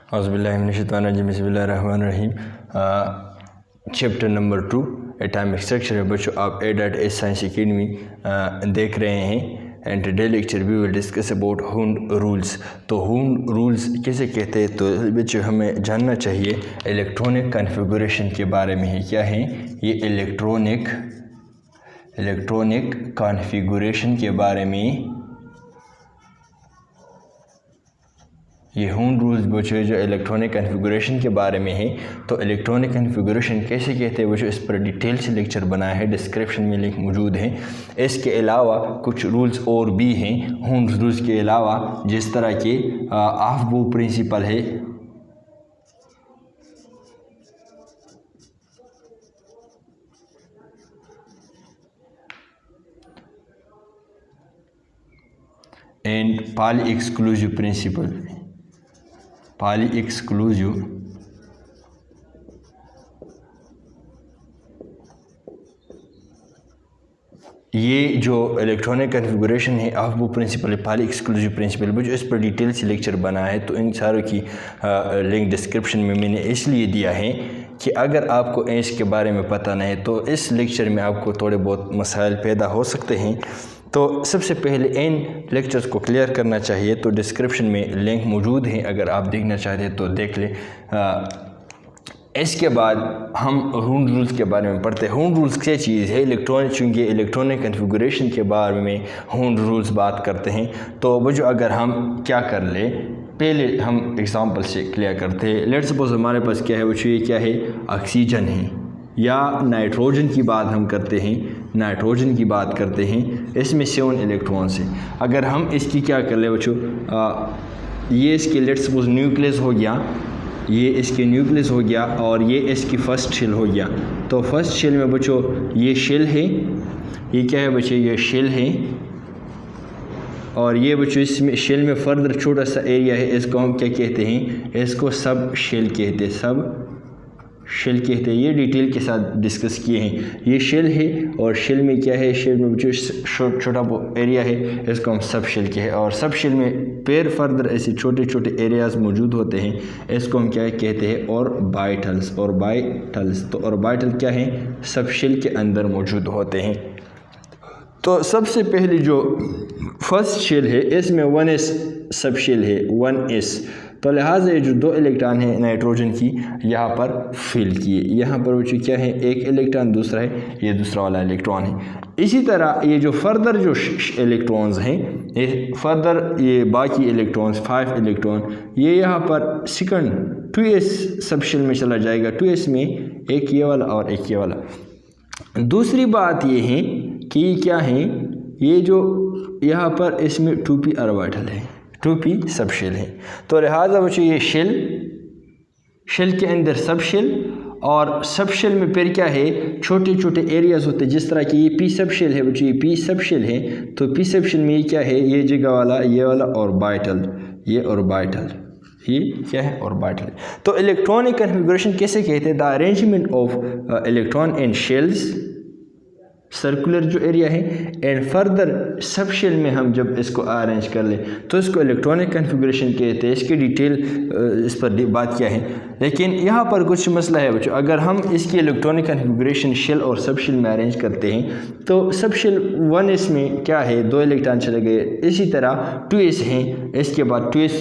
औज़ुबिल्लाहिमिनश्शैतानिर्रजीम बिस्मिल्लाहिर्रहमानिर्रहीम। Chapter number 2 atomic structure है बच्चों, आप A.S साइंस एकेडमी देख रहे हैं and today lecture we will discuss about Hund rules. तो हूंड रूल्स किसे कहते हैं, तो बच्चों हमें जानना चाहिए इलेक्ट्रॉनिक कॉन्फ़िगरेशन के बारे में है। क्या है ये इलेक्ट्रॉनिक कॉन्फ़िगरेशन के बारे में, ये हूंड रूल्स बच्चों जो इलेक्ट्रॉनिक कॉन्फ़िगरेशन के बारे में है। तो इलेक्ट्रॉनिक कॉन्फ़िगरेशन कैसे कहते हैं बच्चों, इस पर डिटेल से लेक्चर बनाया है, डिस्क्रिप्शन में लिंक मौजूद है। इसके अलावा कुछ रूल्स और भी हैं हूंड रूल्स के अलावा, जिस तरह के आफ्बो प्रिंसिपल है, and Pauli exclusive principle. Pauli exclusive ये जो इलेक्ट्रॉनिक कॉन्फ़िगरेशन है aufbau principle, Pauli exclusive principle, मुझे इस पर डिटेल से लेक्चर बना है। तो इन सारों की लिंक डिस्क्रिप्शन में मैंने इसलिए दिया है कि अगर आपको इसके बारे में पता नहीं तो इस लेक्चर में आपको थोड़े बहुत मसाइल पैदा हो सकते हैं। तो सबसे पहले इन लेक्चर्स को क्लियर करना चाहिए। तो डिस्क्रिप्शन में लिंक मौजूद हैं, अगर आप देखना चाहते हैं तो देख लें। इसके बाद हम हूंड रूल्स के बारे में पढ़ते हैं। हूंड रूल्स क्या चीज़ है, चूँकि इलेक्ट्रॉनिक कॉन्फ़िगरेशन के बारे में हूंड रूल्स बात करते हैं। तो वो जो अगर हम क्या कर ले, पहले हम एग्जांपल से क्लियर करते हैं। लेट्स सपोज हमारे पास क्या है, वो ये क्या है, ऑक्सीजन है या नाइट्रोजन की बात हम करते हैं, नाइट्रोजन की बात करते हैं। इसमें 7 इलेक्ट्रॉन्स हैं। अगर हम इसकी क्या कर ले बच्चों, ये इसके लेट्स सपोज न्यूक्लियस हो गया, ये इसके न्यूक्लियस हो गया और ये इसकी फर्स्ट शेल हो गया। तो फर्स्ट शेल में बच्चों ये शेल है, ये क्या है बच्चों, ये शेल है। और ये बच्चों इसमें शेल में फर्दर छोटा सा एरिया है, इसको हम क्या कहते हैं, इसको सब शेल कहते हैं, सब शेल कहते हैं। ये डिटेल के साथ डिस्कस किए हैं। ये शेल है और शेल में क्या है, शेल में जो छोटा एरिया है इसको हम सब शेल के हैं। और सब शेल में पेर फर्दर ऐसे छोटे छोटे एरियाज मौजूद होते हैं, इसको हम क्या कहते हैं, ऑर्बिटल्स। तो ऑर्बिटल क्या है, सब शेल के अंदर मौजूद होते हैं। तो सबसे पहले जो फर्स्ट शेल है इसमें 1s सब शेल है, 1s। तो लिहाजा ये जो 2 इलेक्ट्रॉन है नाइट्रोजन की यहाँ पर फिल किए, यहाँ पर वो क्या है, एक इलेक्ट्रॉन, दूसरा है ये दूसरा वाला इलेक्ट्रॉन है। इसी तरह ये जो फर्दर जो इलेक्ट्रॉन्स हैं, ये फर्दर ये बाकी इलेक्ट्रॉन्स 5 इलेक्ट्रॉन, ये यहाँ पर सेकंड 2s सब शेल में चला जाएगा। 2s में एक ये वाला और एक ये वाला। दूसरी बात ये है कि क्या है, ये जो यहाँ पर इसमें 2p ऑर्बिटल है, 2p सब शेल है। तो लिहाजा बच्चों ये शेल के अंदर सब शेल, और सब शेल में फिर क्या है, छोटे छोटे एरियाज होते हैं। जिस तरह की ये p सब शेल है बच्चों, ये p सब शेल है। तो p सब शेल में ये क्या है, ये जगह वाला, ये वाला ऑर्बिटल, ये ऑर्बिटल, ये क्या है, ऑर्बिटल। तो इलेक्ट्रॉनिक कॉन्फ़िगरेशन कैसे कहते हैं, the arrangement of electron in shells, circular जो एरिया है, एंड फर्दर सब शेल में हम जब इसको अरेंज कर ले तो इसको इलेक्ट्रॉनिक कॉन्फ़िगरेशन कहते हैं। इसकी डिटेल इस पर बात किया है, लेकिन यहाँ पर कुछ मसला है बच्चों। अगर हम इसकी इलेक्ट्रॉनिक कॉन्फ़िगरेशन शेल और सब शेल में अरेंज करते हैं तो सब शेल 1s में क्या है, 2 इलेक्ट्रॉन चले गए। इसी तरह 2s हैं, इसके बाद 2s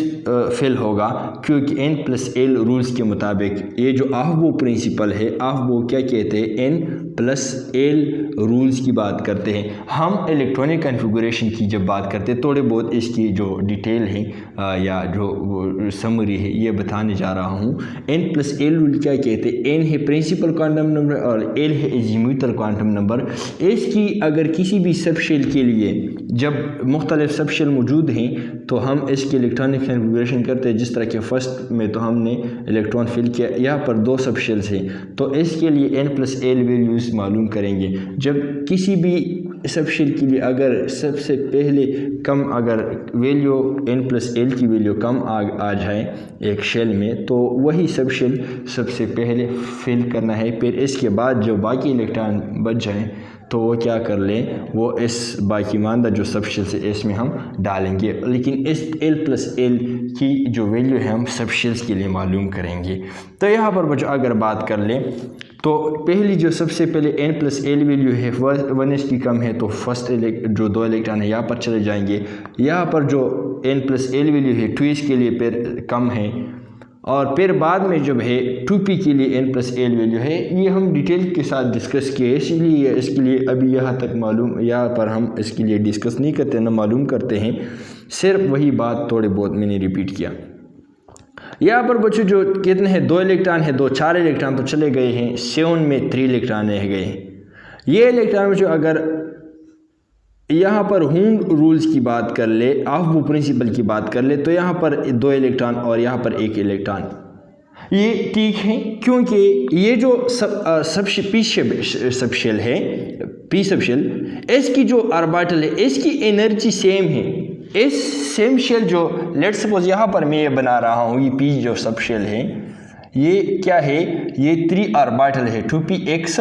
फिल होगा, क्योंकि n+l रूल्स के मुताबिक ये जो आफ्बो प्रिंसिपल है, आफ्बो क्या कहते हैं, n+l रूल्स की बात करते हैं। हम इलेक्ट्रॉनिक कॉन्फ़िगरेशन की जब बात करते हैं, थोड़े बहुत इसकी जो डिटेल है या जो समरी है ये बताने जा रहा हूँ। n+l रूल क्या कहते हैं, n है प्रिंसिपल क्वांटम नंबर और l है एजीम्यूटल क्वांटम नंबर। इसकी अगर किसी भी सब शेल के लिए जब मुख्तलिफ सब शेल मौजूद हैं तो हम इसकी इलेक्ट्रॉनिक कॉन्फ़िगरेशन करते हैं। जिस तरह के फर्स्ट में तो हमने इलेक्ट्रॉन फिल किया, यहाँ पर 2 सब शेल्स हैं, तो इसके लिए n+l वैल्यूज़ मालूम करेंगे। जब किसी भी सबशेल के लिए अगर सबसे पहले कम अगर वैल्यू n+l की वैल्यू कम आ जाए एक शेल में, तो वही सबशेल सबसे पहले फिल करना है। फिर इसके बाद जो बाकी इलेक्ट्रॉन बच जाएँ तो वो क्या कर लें, वो इस बाकी मानदा जो सबशेल से इसमें हम डालेंगे। लेकिन इस l+l की जो वैल्यू है हम सबशेल्स के लिए मालूम करेंगे। तो यहाँ पर बच्चों अगर बात कर लें तो पहली जो सबसे पहले n+l वैल्यू है 1s की कम है, तो फर्स्ट जो 2 इलेक्ट्रॉन है यहाँ पर चले जाएंगे। यहाँ पर जो n+l वैल्यू है 2s के लिए फिर कम है, और फिर बाद में जब है 2p के लिए n+l वैल्यू है, ये हम डिटेल के साथ डिस्कस किए, इसलिए इसके लिए अभी यहाँ तक मालूम, यहाँ पर हम इसके लिए डिस्कस नहीं करते, ना मालूम करते हैं, सिर्फ वही बात थोड़े बहुत मैंने रिपीट किया। यहाँ पर बच्चों जो कितने हैं 2 इलेक्ट्रॉन है, 4 इलेक्ट्रॉन तो चले गए हैं, 7 में 3 इलेक्ट्रॉन रह गए हैं। ये इलेक्ट्रॉन बच्चों अगर यहाँ पर हूंड रूल्स की बात कर ले, ऑफ प्रिंसिपल की बात कर ले, तो यहाँ पर 2 इलेक्ट्रॉन और यहाँ पर 1 इलेक्ट्रॉन, ये ठीक है, क्योंकि ये जो सबशेल है, पी सबशेल, इसकी जो ऑर्बिटल है इसकी एनर्जी सेम है। इस सेम शेल जो लेट्स सपोज यहाँ पर मैं ये बना रहा हूँ, ये पी जो सबशेल है, ये क्या है, ये 3 ऑर्बिटल है, 2px,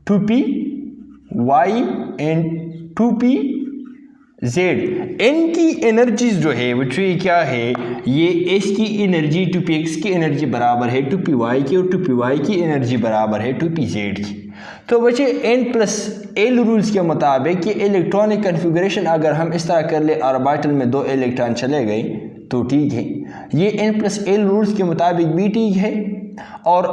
2py एंड 2pz। इनकी एनर्जीज जो है बच्चों ये क्या है, ये इसकी एनर्जी 2px की एनर्जी बराबर है 2py की, और 2py की एनर्जी बराबर है 2pz की। तो बच्चे n+l रूल्स के मुताबिक कि इलेक्ट्रॉनिक कन्फिगरेशन अगर हम इस तरह कर ले, ऑर्बिटल में 2 इलेक्ट्रॉन चले गए तो ठीक है, ये n+l रूल्स के मुताबिक भी ठीक है। और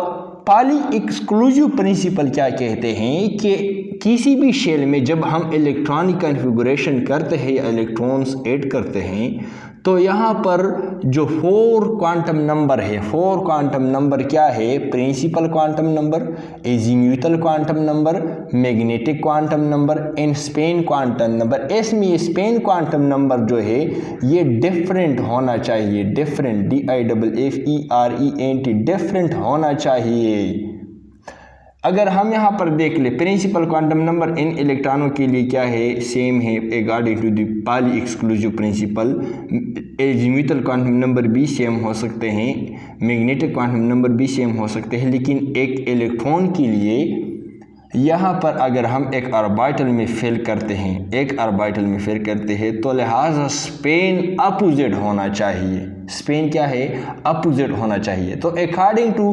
पाली एक्सक्लूसिव प्रिंसिपल क्या कहते हैं कि किसी भी शेल में जब हम इलेक्ट्रॉनिक कन्फिगरेशन करते हैं या इलेक्ट्रॉन्स ऐड करते हैं, तो यहाँ पर जो 4 क्वांटम नंबर है, 4 क्वांटम नंबर क्या है, principal quantum number, azimuthal quantum number, magnetic quantum number and spin quantum number. इसमें ये स्पेन क्वांटम नंबर जो है ये डिफरेंट होना चाहिए, डिफरेंट, DIFFERENT, डिफरेंट होना चाहिए। अगर हम यहाँ पर देख ले प्रिंसिपल क्वांटम नंबर इन इलेक्ट्रॉनों के लिए क्या है, सेम है according to the Pauli exclusive principle. Azimuthal quantum number भी सेम हो सकते हैं, मैग्नेटिक क्वांटम नंबर भी सेम हो सकते हैं, लेकिन एक इलेक्ट्रॉन के लिए यहाँ पर अगर हम एक ऑर्बिटल में फिल करते हैं, एक ऑर्बिटल में फिल करते हैं, तो लिहाजा स्पेन अपोजिट होना चाहिए। स्पेन क्या है, अपोजिट होना चाहिए। तो according to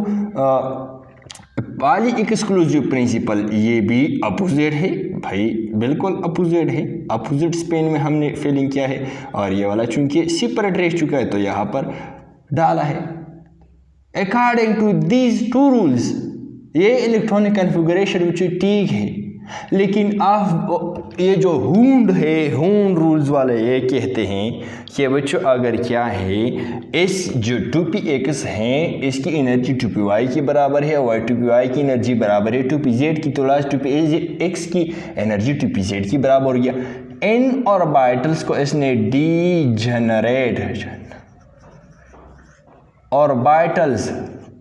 Pauli exclusive principle ये भी अपोजिट है भाई, बिल्कुल अपोजिट है। अपोजिट स्पेन में हमने फिलिंग किया है, और ये वाला चूंकि सेपरेट रह चुका है तो यहाँ पर डाला है। अकॉर्डिंग टू दीज 2 रूल्स ये इलेक्ट्रॉनिक कन्फिगरेशन ठीक है, लेकिन आप ये जो हूंड है, हूंड रूल्स वाले ये कहते हैं कि बच्चों अगर क्या है, इस जो 2px हैं इसकी एनर्जी 2py के बराबर है, और 2py की एनर्जी बराबर है 2pz की, तो लास्ट 2px की एनर्जी 2pz की बराबर हो गया। इन ऑर्बिटल्स को इसने डीजेनरेट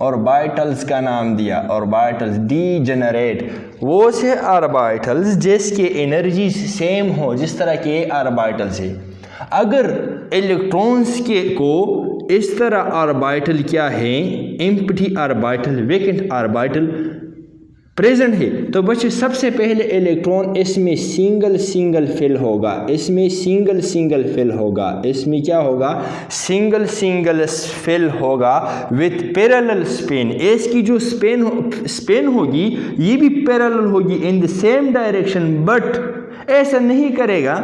ऑर्बिटल्स का नाम दिया, ऑर्बिटल्स डीजेनरेट, वो से ऑर्बिटल्स जिसके एनर्जी सेम हो, जिस तरह के ऑर्बिटल्स है। अगर इलेक्ट्रॉन्स के को इस तरह ऑर्बिटल क्या है, empty orbital, vacant orbital present है, तो बच्चे सबसे पहले इलेक्ट्रॉन इसमें सिंगल फिल होगा, इसमें सिंगल फिल होगा, इसमें क्या होगा, सिंगल फिल होगा विथ पैरेलल स्पिन। इसकी जो स्पिन होगी ये भी पैरेलल होगी इन द सेम डायरेक्शन, बट ऐसा नहीं करेगा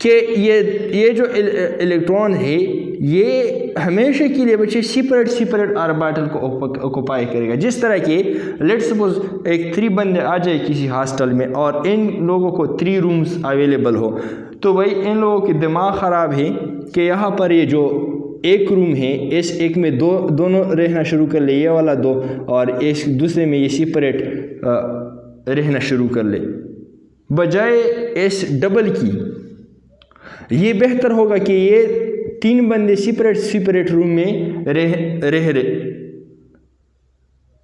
कि ये जो इलेक्ट्रॉन है ये हमेशा के लिए बच्चे सेपरेट ऑर्बिटल को ऑक्युपाई करेगा। जिस तरह के लेट्स सपोज एक 3 बंदे आ जाए किसी हॉस्टल में और इन लोगों को 3 रूम्स अवेलेबल हो, तो भाई इन लोगों के दिमाग ख़राब है कि यहाँ पर ये जो एक रूम है इस एक में दोनों रहना शुरू कर ले, ये वाला 2, और इस दूसरे में ये सेपरेट रहना शुरू कर ले, बजाय इस डबल की। ये बेहतर होगा कि ये 3 बंदे सेपरेट रूम में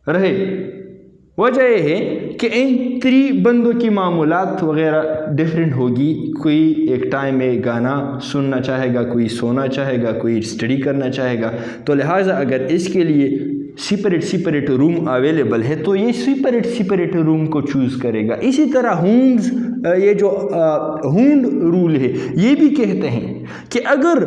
रहे। वजह यह है कि इन 3 बंदों की मामूलात वगैरह डिफरेंट होगी। कोई एक टाइम में गाना सुनना चाहेगा, कोई सोना चाहेगा, कोई स्टडी करना चाहेगा। तो लिहाजा अगर इसके लिए सेपरेट रूम अवेलेबल है तो ये सेपरेट रूम को चूज़ करेगा। इसी तरह हुंड्स, ये जो हुंड रूल है ये भी कहते हैं कि अगर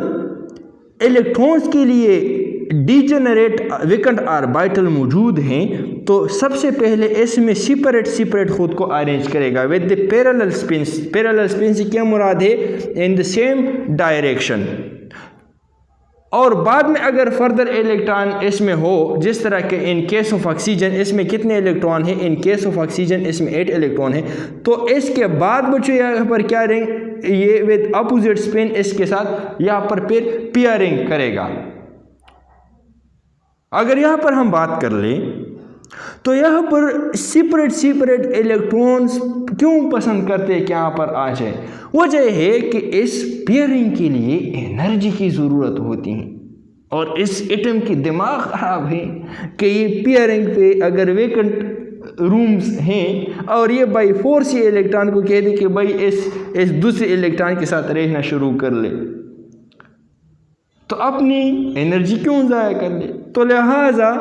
इलेक्ट्रॉन्स के लिए डीजेनरेट वैकेंट ऑर्बिटल मौजूद हैं तो सबसे पहले इसमें सेपरेट खुद को अरेंज करेगा with the parallel spins. Parallel spin से क्या मुराद है? In the same direction. और बाद में अगर फर्दर इलेक्ट्रॉन इसमें हो, जिस तरह के इन केस ऑफ ऑक्सीजन इसमें कितने इलेक्ट्रॉन हैं? इन केस ऑफ ऑक्सीजन इसमें 8 इलेक्ट्रॉन है। तो इसके बाद बच्चों यहाँ पर क्या रहेंगे? ये विद अपोजिट स्पिन इसके साथ यहाँ पर फिर पेयरिंग करेगा। अगर यहाँ पर हम बात कर लें तो यहाँ पर सेपरेट इलेक्ट्रॉन्स क्यों पसंद करते हैं कि यहाँ पर आ जाए? वजह है कि इस पेयरिंग के लिए एनर्जी की ज़रूरत होती है और इस एटम की दिमाग ख़राब है कि ये पेयरिंग पे अगर वेकेंट रूम्स हैं और ये बाई फोर्स ये इलेक्ट्रॉन को कह दे कि भाई इस दूसरे इलेक्ट्रॉन के साथ रहना शुरू कर ले, तो अपनी एनर्जी क्यों ज़ाया कर ले? तो लिहाजा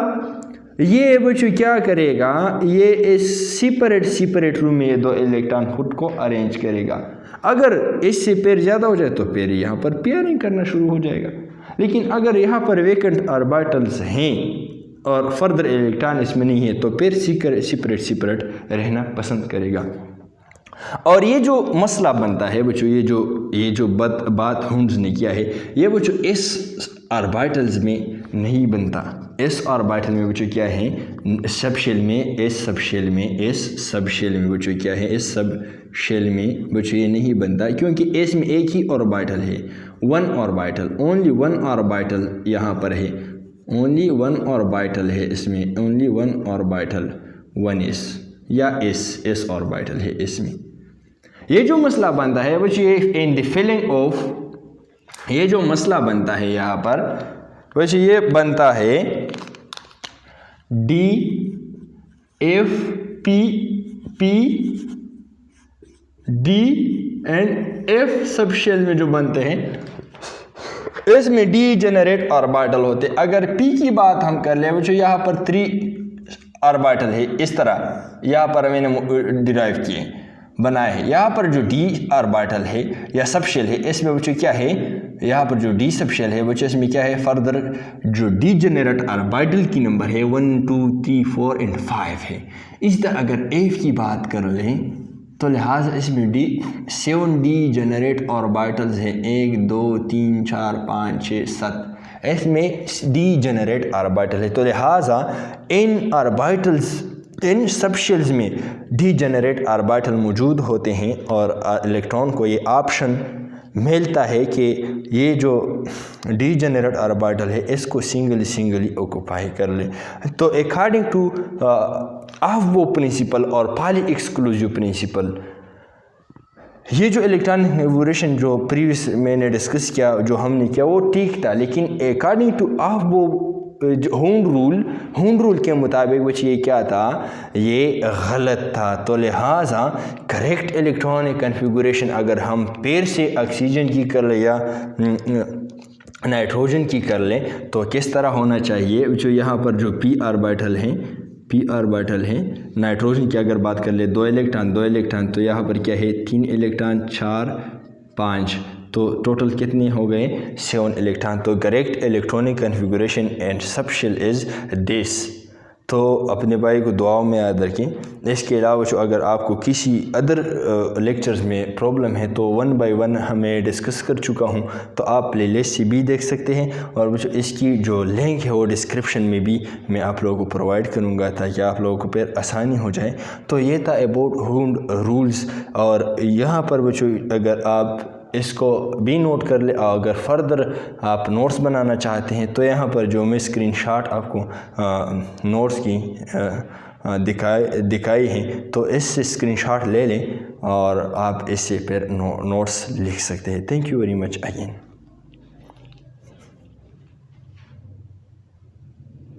ये बच्चों क्या करेगा? ये इस सेपरेट रूम में ये 2 इलेक्ट्रॉन खुद को अरेंज करेगा। अगर इससे पेयर ज़्यादा हो जाए तो फिर यहाँ पर पेयरिंग करना शुरू हो जाएगा। लेकिन अगर यहाँ पर वेकेंट ऑर्बिटल्स हैं और फर्दर इलेक्ट्रॉन इसमें नहीं है तो फिर सेपरेट रहना पसंद करेगा। और ये जो मसला बनता है बच्चों, ये जो बात हुंड्स ने किया है, ये बच्चों इस ऑर्बिटल्स में नहीं बनता। इस ऑर्बिटल में बच्चों क्या है? सब शेल में, इस सब शेल में बच्चों क्या है? इस सब शेल में बच्चों ये नहीं बनता क्योंकि इसमें एक ही ऑर्बिटल है, 1 ऑर्बिटल, ओनली 1 ऑर्बिटल यहाँ पर है, ओनली 1 ऑर्बिटल है इसमें, ओनली 1 ऑर्बिटल, 1s या s ऑर्बिटल है इसमें। ये जो मसला बनता है बच्चों ये इन द फिलिंग ऑफ, ये जो मसला बनता है यहाँ पर वैसे ये बनता है D F P D and F subshell में जो बनते हैं इसमें डीजेनरेट ऑर्बिटल होते। अगर P की बात हम कर ले बच्चों, यहाँ पर 3 ऑर्बिटल है, इस तरह यहाँ पर मैंने डिराइव किए बनाए हैं। यहाँ पर जो D ऑर्बिटल है या सब शेल है इसमें बच्चों क्या है? यहाँ पर जो D सब शेल है बच्चों इसमें क्या है? फर्दर जो डीजेनरेट ऑर्बिटल की नंबर है 1 2 3 4 एंड 5 है। इस तरह अगर F की बात कर लें तो लिहाजा इसमें 7 डीजेनरेट ऑर्बिटल्स हैं, 1 2 3 4 5 6 7, इसमें डीजेनरेट ऑर्बिटल है। तो लिहाजा इन ऑर्बिटल्स, इन सब शेल्स में डीजेनरेट ऑर्बिटल मौजूद होते हैं और इलेक्ट्रॉन को ये ऑप्शन मिलता है कि ये जो डीजेनरेट ऑर्बिटल है इसको सिंगली ऑक्यूपाई कर ले। तो अकॉर्डिंग टू आफबो प्रिंसिपल और पाली एक्सक्लूसिव प्रिंसिपल, ये जो इलेक्ट्रॉनिक नेबुलेशन जो प्रीवियस मैंने डिस्कस किया, जो हमने किया वो ठीक था, लेकिन अकॉर्डिंग टू आफबो हुंड रूल के मुताबिक बच्चे ये क्या था? ये गलत था। तो लिहाजा करेक्ट इलेक्ट्रॉनिक कन्फिगरेशन अगर हम पेयर से ऑक्सीजन की कर ले या नाइट्रोजन की कर लें तो किस तरह होना चाहिए? जो यहाँ पर जो p ऑर्बिटल हैं, नाइट्रोजन की अगर बात कर ले 2 इलेक्ट्रॉन, तो यहाँ पर क्या है? 3 इलेक्ट्रॉन, 4 5, तो टोटल कितने हो गए? 7 इलेक्ट्रॉन। तो correct electronic configuration and subshell is this. तो अपने भाई को दुआओं में याद रखें। इसके अलावा जो अगर आपको किसी अदर लेक्चर्स में प्रॉब्लम है तो 1 बाय 1 हमें डिस्कस कर चुका हूं, तो आप प्लेलिस्ट से भी देख सकते हैं और इसकी जो लिंक है वो डिस्क्रिप्शन में भी मैं आप लोगों को प्रोवाइड करूंगा ताकि आप लोगों को फिर आसानी हो जाए। तो ये था अबाउट हुंड रूल्स। और यहाँ पर बच्चों अगर आप इसको भी नोट कर ले, अगर फर्दर आप नोट्स बनाना चाहते हैं तो यहाँ पर जो मैं स्क्रीनशॉट आपको नोट्स की दिखाई हैं तो इससे स्क्रीनशॉट ले लें और आप इससे फिर नोट्स लिख सकते हैं। Thank you very much again.